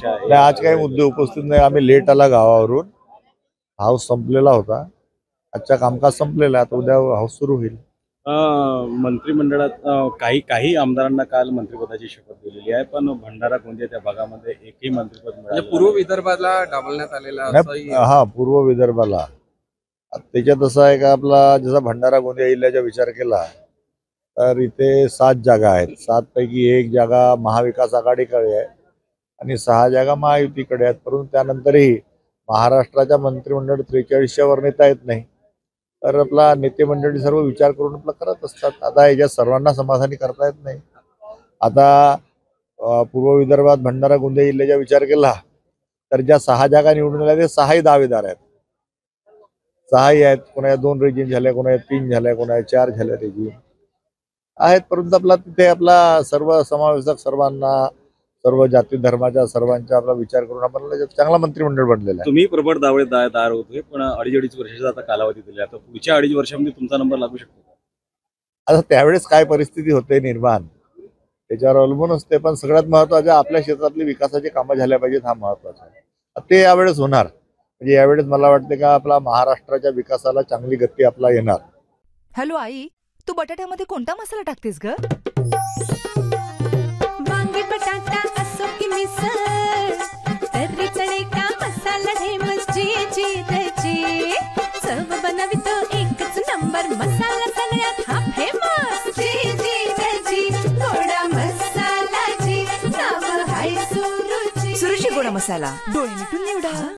आहे? आज काही मुद्दे उपस्थित नाही. आम्ही लेट आला गावावरून. हाऊस संपलेला होता. आजचा कामकाज संपलेला आहे. आता उद्या हाऊस सुरू होईल. मंत्रिमंडळात काही काही आमदारांना काल मंत्रिपदाची शपथ दिलेली आहे, पण भंडारा गोंदिया त्या भागामध्ये एकही मंत्रिपद म्हणजे मिळालं पूर्व विदर्भाला डावलण्यात आलेला नाही, हा पूर्व विदर्भाला. त्याच्यात असं आहे का, आपला जसा भंडारा गोंदिया जिल्ह्याचा विचार केला तर इथे 7 जागा आहेत. 7 पैकी 1 जागा महाविकास आघाडीकडे आहे आणि 6 जागा महायुतीकडे आहेत. परंतु त्यानंतरही महाराष्ट्राच्या मंत्रिमंडळ 43च्या वर नेता येत नाही. तर आपला नेते मंडळी सर्व विचार करून आपला करत असतात. आता याच्यात सर्वांना समाधानी करता येत नाही. आता पूर्व विदर्भात भंडारा गोंदिया जिल्ह्याचा विचार केला तर ज्या 6 जागा निवडून आल्या ते 6ही दावेदार आहेत. 6ही आहेत. कोणाच्या 2 रेजिम झाल्या, कोणाच्या 3 झाल्या, कोणाच्या 4 झाल्या रेजिम आहेत. परंतु आपला तिथे आपला सर्व समावेशक सर्वांना, सर्व जाती धर्माच्या सर्वांचा आपला विचार करून आपण चांगला मंत्रिमंडळ बनलेला आहे. तुम्ही प्रबळ दावेदार होते, पण 2.5 वर्षाचा आता कालावधी दिला. आता पुढच्या 2.5 वर्षामध्ये तुमचा नंबर लागू शकतो. आता त्यावेळेस काय परिस्थिती होते निर्माण त्याच्यावर अवलंबून असते. पण सगळ्यात महत्त्वाचं आपल्या क्षेत्रातली विकासाची कामं झाल्या पाहिजेत, हा महत्त्वाचा आहे. ते यावेळेस होणार. म्हणजे यावेळेस मला वाटते का आपला महाराष्ट्राच्या विकासाला चांगली गती आपला येणार. हॅलो आई, तू बटाट्यामध्ये कोणता मसाला टाकतेस ग? वांगी बटाटा असो की मिसळ, तर्री चणे का मसाला ढेमस जी चव बनवितो एकच नंबर मसाला सगळ्यात हा फेमस जी गोडा मसाला जी नाव हाय सुरुची. सुरुची गोडा मसाला, डोळे मिटून निवडा.